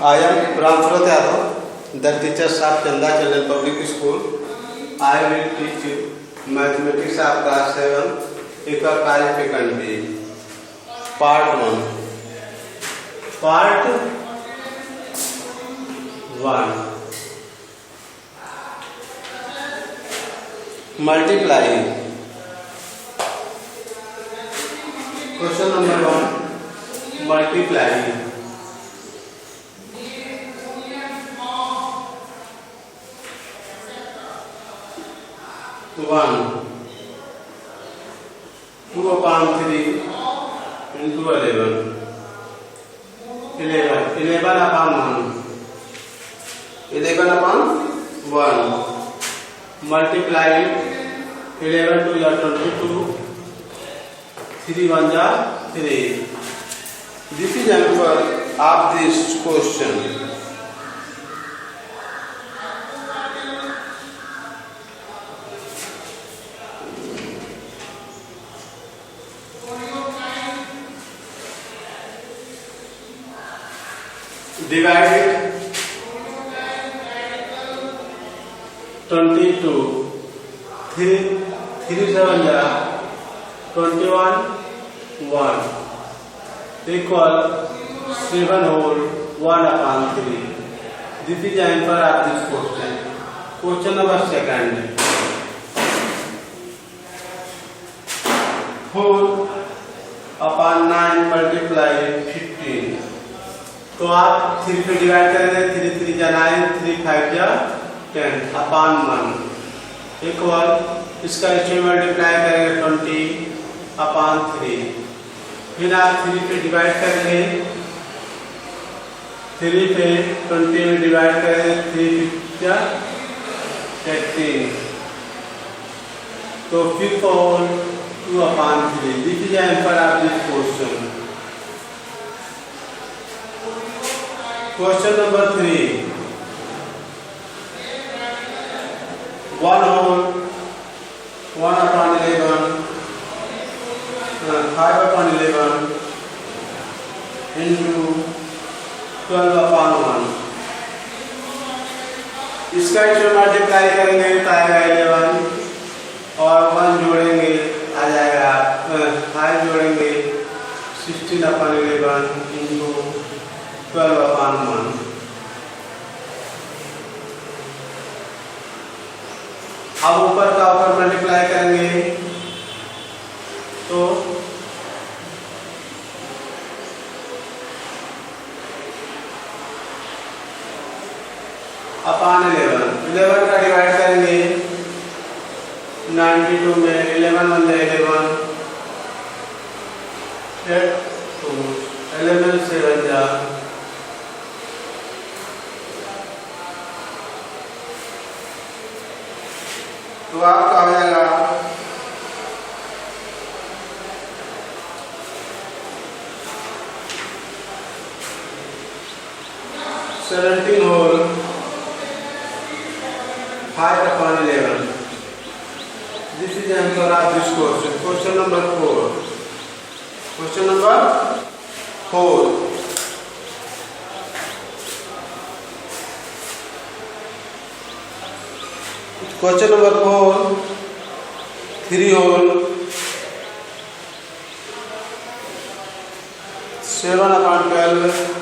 I am Ramsurat Yadav, the teacher of Chanda Children Public School. I will teach you mathematics of class 7, exercise second B. Part 1. Part 1. Multiplying. Question number 1. Multiplying. One 2 upon 3 into 11. 11 upon 1. 11 upon 1. Multiply 11 to your 22. 3 1 ja 3. This is answer of this question. Divided 22. 3 7 ja 21 1 equal 7 whole 1 upon 3. This is the answer of this question. Question number 2. 4 upon 9 multiply 15. तो आप 3 पे divide करेंगे, 3 3 जा 9, 3 5 जा 10 upon 1 equal इसका इसमें multiply करेंगे 20 upon 3. फिर आप 3 पे डिवाइड करेंगे, 3 पे 20 में डिवाइड करेंगे, 3 जा 18. तो फिर 2 upon 3. This is answer of this question. Question number 3. 1 whole 1 upon 11 5 upon 11 into 12 upon 1. इसका इसमें मल्टीप्लाई करेंगे तो आएगा 11 और 1 जोड़ेंगे आ जाएगा 5 जोड़ेंगे 16 upon 11 into 12 upon 1. अब ऊपर का ऊपर मल्टीप्लाई करेंगे तो अपॉन 11 का डिवाइड करेंगे 92 में 11 1 11 11 7 जा 2 आपका हो जाएगा 17 whole 5 upon 11. This is the answer of this question. Question number 4. Question number 4. Question number 4. 3 whole 7 upon 12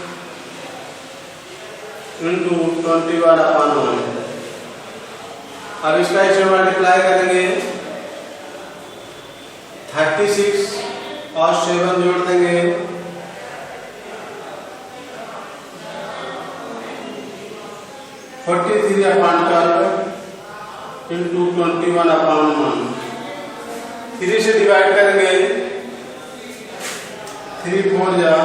into 21 upon 1. अब इसका इसमें मल्टीप्लाई करेंगे 36 और 7 जोड़ देंगे 43 upon 12 into 21 upon 1. 3 से डिवाइड करेंगे 3 4 जा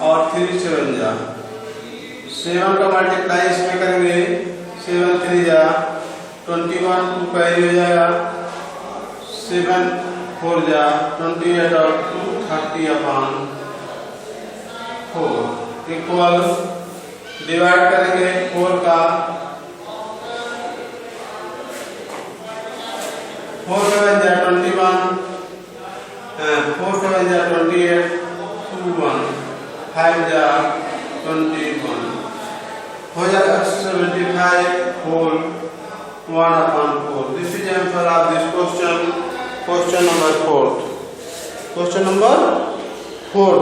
और 3 7 जा 7 का मल्टीप्लाई इसमें करेंगे 7 3 जा 21 2 कैरी हो जाएगा 7 4 जा 28 और 2 30 अपॉन 4 इक्वल डिवाइड करेंगे 4 का 4 7 जा 21 4 7 जा 28 2 1 5 जा 21 हो जाएगा 75 whole 1/4. This is the answer of this question. Question number 4. Question number 4.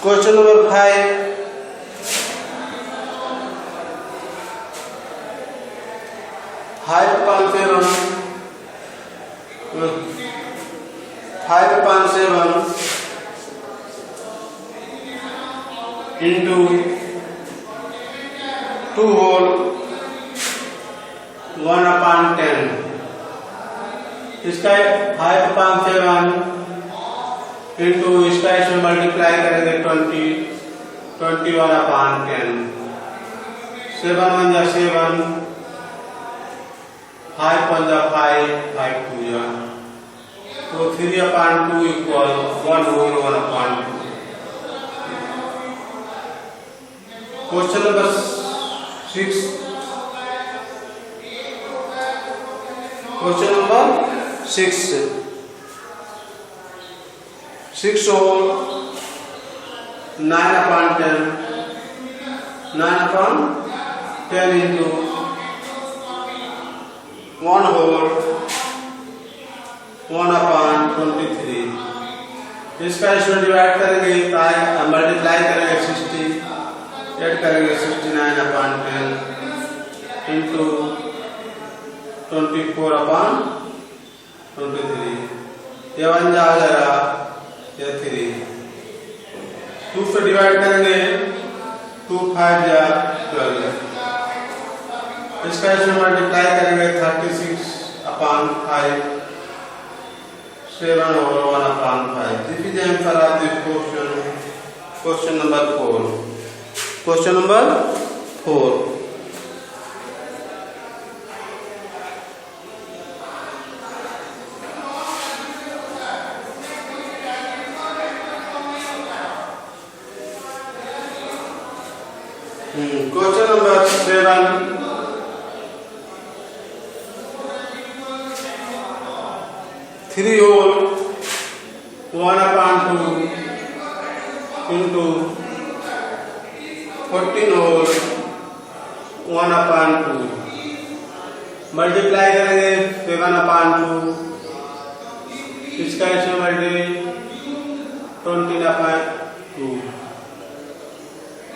Question number 5. 5/7 into 2 whole 1/10. इसका 5/7 into इसका इसमें मल्टीप्लाई करेंगे 21/10. 7 1 जा 7, 5 1 जा 5, 5 2 जा, तो 3/2 equal 1 whole 1/2. Question number 6. Question number 6. 6 whole 9/10. 9/10 into 1 whole 1/23. इसका इसमें डिवाइड करेंगे, मल्टीप्लाई करेंगे 60, ऐड करेंगे 69/10 into 24/23. ये 1 जा जाएगा, ये 3. 2 से डिवाइड करेंगे 2 5 जा 12. इसका इसमें मल्टीप्लाई करेंगे 36/5, 7 over 1/5. This is the answer of this question. Question number 4. Question number 4. Question number 7. 3 whole 1/2 into 14 whole 1/2. Multiply करेंगे 7/2. इसका इसमें मल्टीप्लाई 20/2.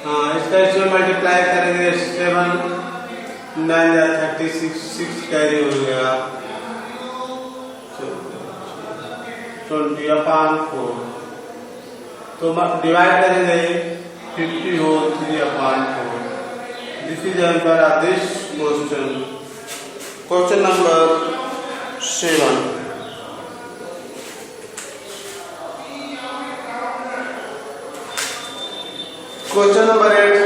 हाँ, इसका इसमें मल्टीप्लाई करेंगे 7 9 या 36, 6 कैरी हो गया 20/4. तो डिवाइड करेंगे 50 हो 3/4. This is the answer of this question. Question number 7. Question number 8.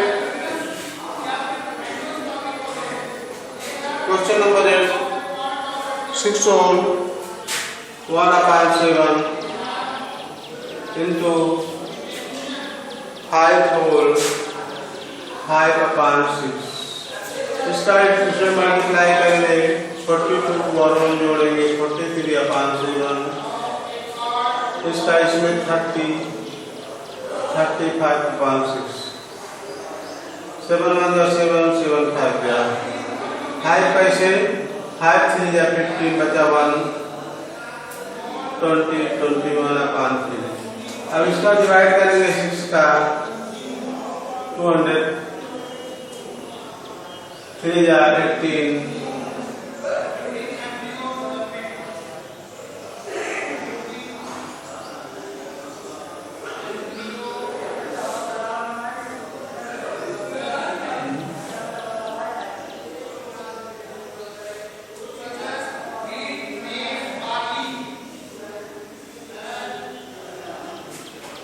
Question number 8. 6 whole 1/7 into 5 whole 5/6. इसका इसमें मल्टीप्लाई करेंगे 42 को और 1 जोड़ेंगे 43/7. इसका इसमें 35/6. 7 1 जा 7, 7 5 गया. 5 पैसे 5 3 जा 15 बचा 1 20 21/3. अब इसका डिवाइड करेंगे 6 का 200. 3 जा 18.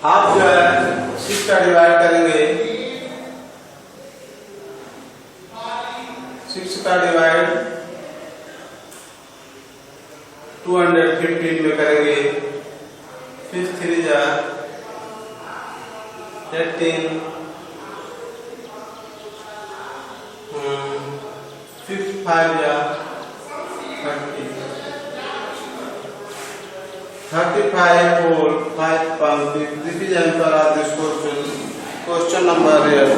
आप जो है 6 का डिवाइड करेंगे, 6 का डिवाइड 215 में करेंगे। 6 3 जा 18, 6 5 जा 30, 35 4 5 पंक्ति। This is answer of this question. Question number here.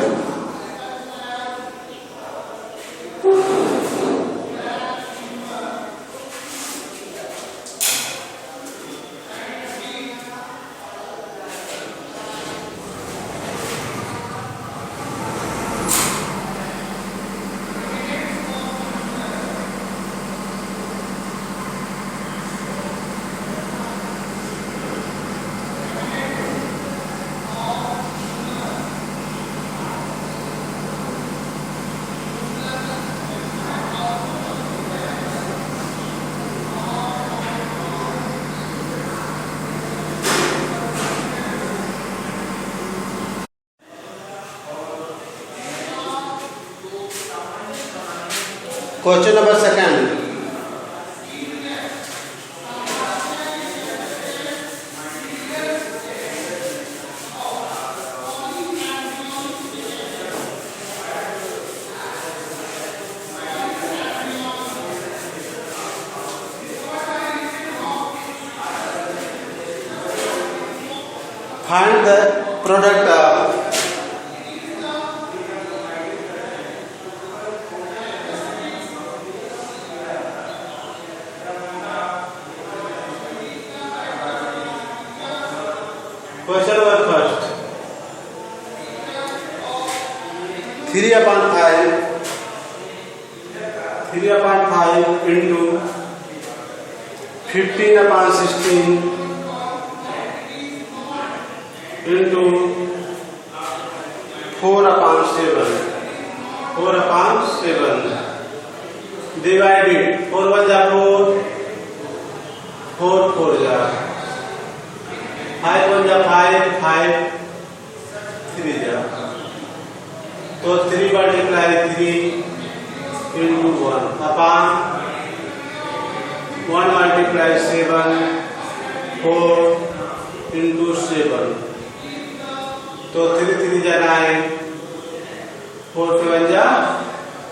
Question number second. Find the product of question number first. 3/5 into 15/16 into 4/7 divided 4 1 जा 4 4 4 जा 5 1 जा 5 5 3 जा तो 3 multiply 3 into 1 upon 1 multiply 7 4 into 7 तो 3 3 जा 9 4 7 जा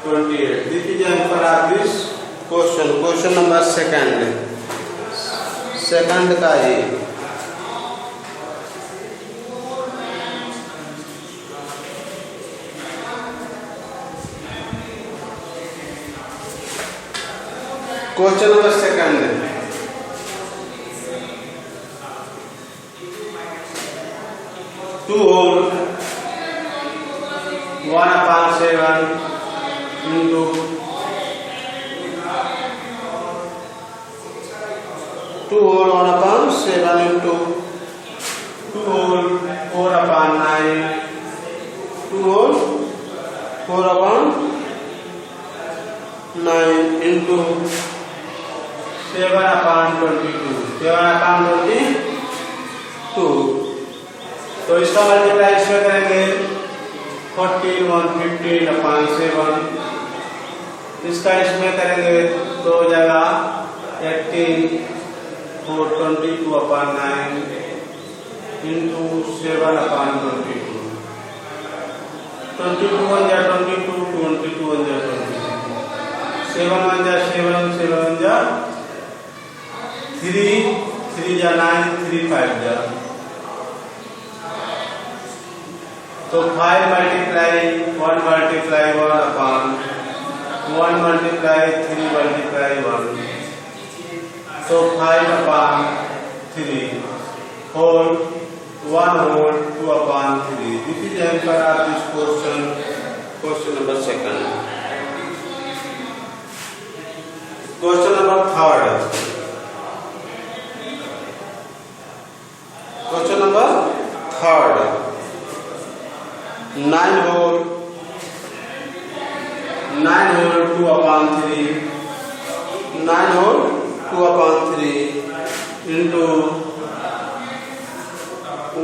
28. This is the answer of this question. Question number second का ये question number second. 2 whole 1/7 into 2 whole 1/7 into 2 whole 4/9 2 whole 4/9 into 7/22 तो इसका मल्टीप्लाई इसमें करेंगे 14 115/7 इसका इसमें करेंगे तो हो जाएगा 18 4/22/9 into 7/22 22 1 जा 22 22 1 जा 22 7 1 जा 7 7 1 जा 3 3 जा 9 3 5 जा तो 5 multiply 1 multiply 1 upon 1 multiply 3 multiply 1 so 5/3 whole 1 whole 2/3. This is the answer of this question. Question number second. Question number third. Question number third. 9 whole 2/3 9 whole 2/3 into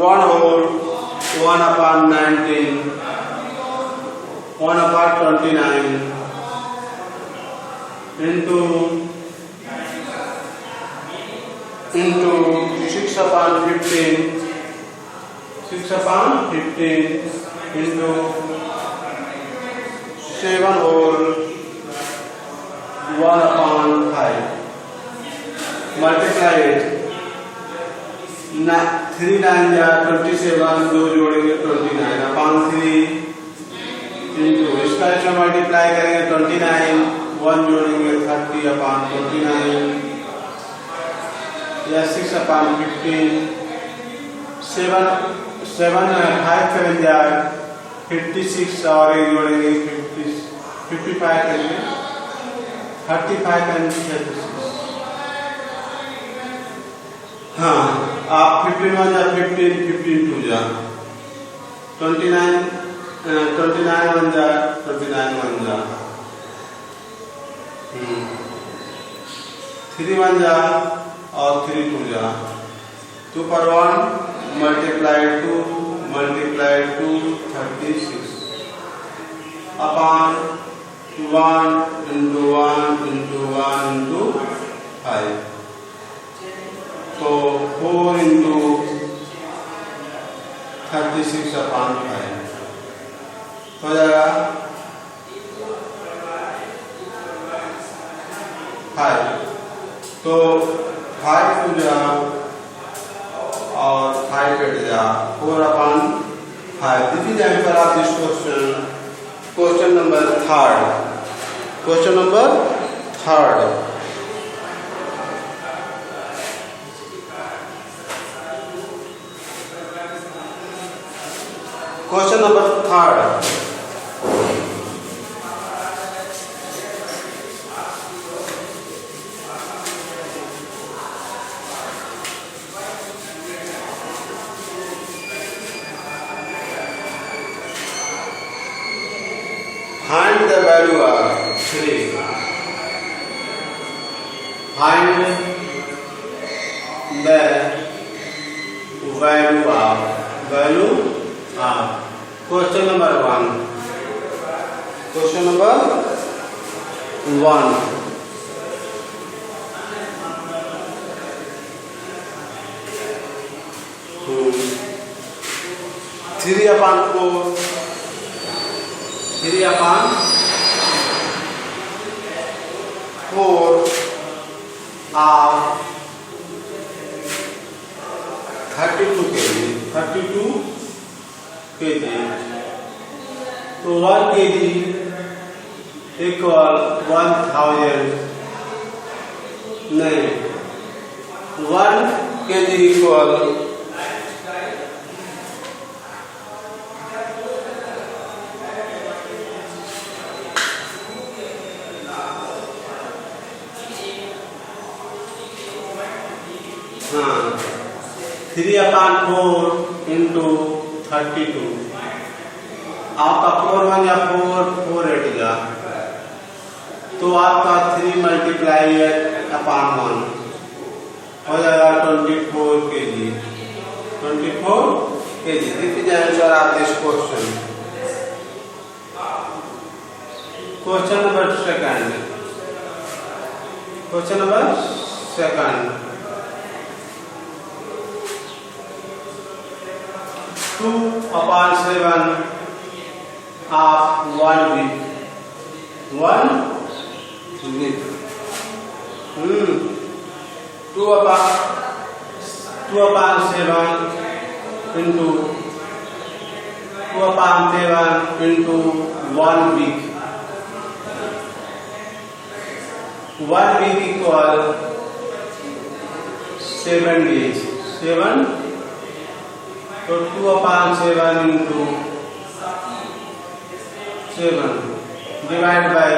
1 whole 1/19 1/29 into into 6 upon 15, 6 upon 15 into 7 whole 1 upon 5. Multiply it. 3 9 या 27, 2 जोड़ेंगे 29 upon 3 into इसका इसमें multiply करेंगे 29, 1 जोड़ेंगे 30 upon 29 या 6 upon 15, 7 5 7 या 56 और एक जोड़ेंगे 55 करेंगे 35 and 36. हाँ आप 51 या 15 15 2 जा 29 29 1 जा 29 1 जा 3 1 जा और 3 2 जा 2 पर 1 multiply 2 36 upon 1 into 1 into 1 into 5. So 4 into 36 upon 5 हो जाएगा 5. तो 5 हो जा और 5 कट जा 4 upon 5. This is the answer of this question. Question number 3rd. Question number 3rd. Question number 3rd. Find the value of 3. Find the value of question number 1. Question number 1. 3 upon 4. 3 upon 4 of 32 kg. 32 kg. So 1 kg equal 1000. नहीं 1 kg equal 3 upon 4 into 32. आपका 4 1 या 4 8 जा तो आपका 3 multiply upon 1 हो जाएगा 24 kg. 24 kg. This is the answer of this question. Question number 2nd. Question number 2nd. 2 upon 7 of 1 week. 1 week. 2 upon 7 into 2 upon 7 into 1 week. 1 week equal 7 days. 7. So 2 upon 7 into 7 divided by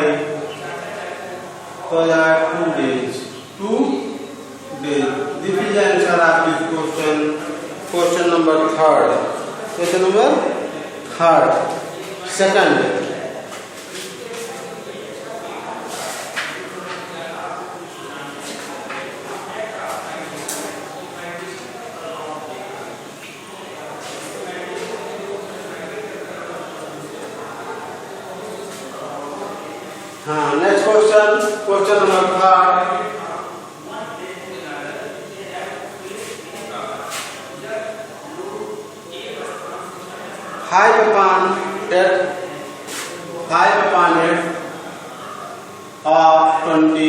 2 days. 2 days. This is the answer of this question. Question number 3rd. Question number 3rd. 2nd. Next question, question number 3rd. 5 upon 8 of 20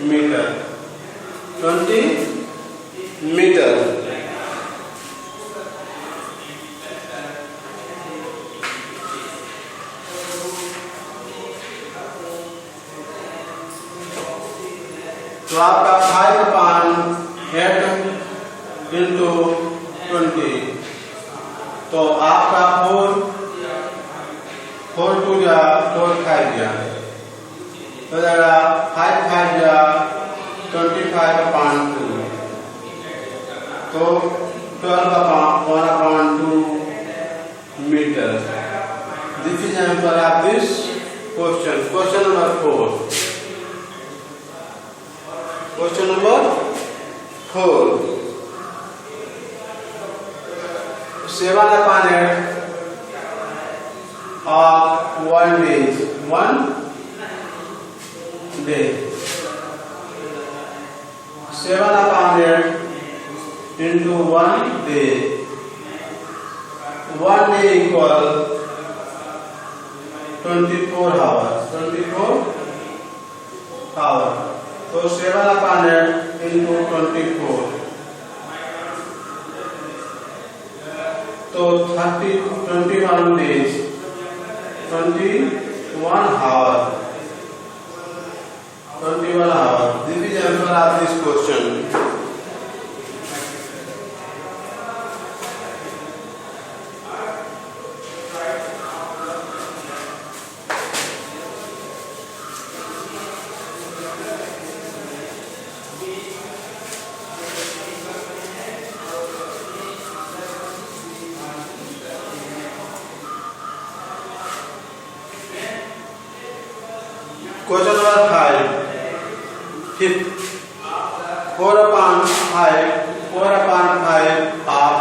meter. 20 meter. तो आपका 5 upon 8 into 20, तो आपका 4 2 या 4 5 या तो जाएगा 5 5 या 25 upon 2, तो 12 upon 1 upon 2 meter. This is the answer of this question. Question number 4. Question number 4. 7 upon 8 of 1 day. 1 day. 7 upon 8 into 1 day. 1 day equal 24 hours. 24 hours. So 7 upon 8 into 24. So 21 days. 21 hours. 21 hours. This is the answer of this question. Question number 5. 4 upon 5 of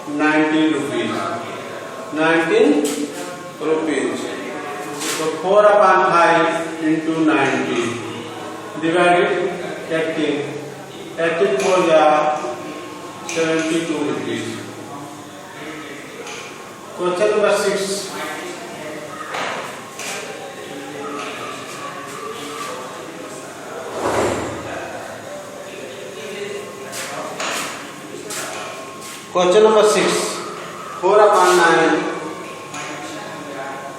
19 rupees. 19 rupees. So 4 upon 5 into 90. Divided 18. 84 या 72 rupees. Question number 6. Question number 6. 4 upon 9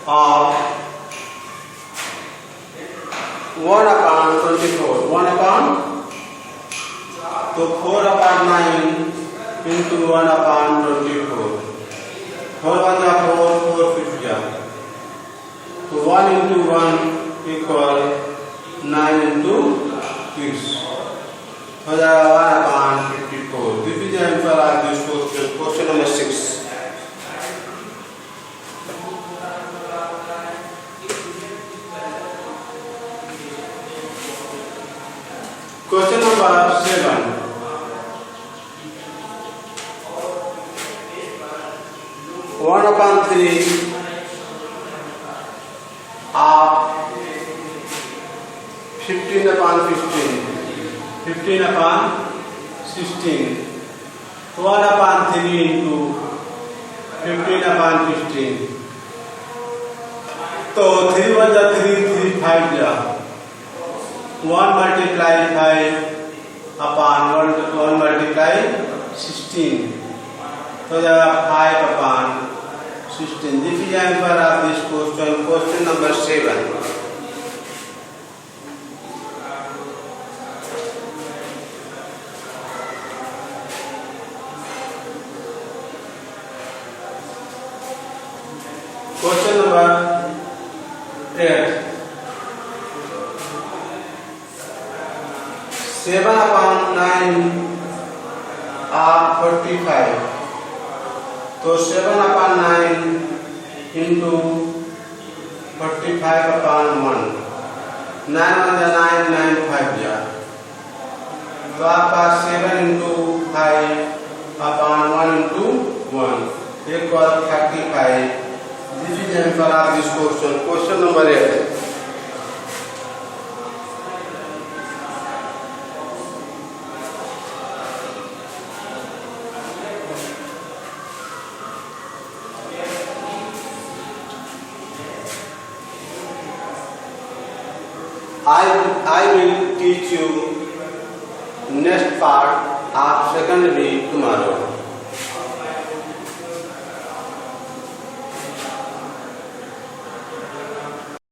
of 1 upon 24. 1 upon, so 4 upon 9 into 1 upon 24. 4 1 या 4, 4 5 या. So 1 into 1 equal 9 into 6. हो जाएगा 1 upon 54. This is the answer of this question. Question number 6. Question number 7. 1 upon 3 of 15 upon 15. 15 upon 16. 1 upon 3 into 15 upon 15. तो 3 1 जा 3 3 5 जा 1 multiply 5 upon 1 multiply 16. तो जाएगा 5 upon 16. This is the answer of this question. Question number 7. Question number 8. 7 upon 9 of 45. तो 7 upon 9 into 45 upon 1. 9 1 जा 9, 9 5 जा. तो आपका 7 into 5 upon 1 into 1 equal 35. This is the answer of this question. Question number 8. I will teach you next part of second week tomorrow.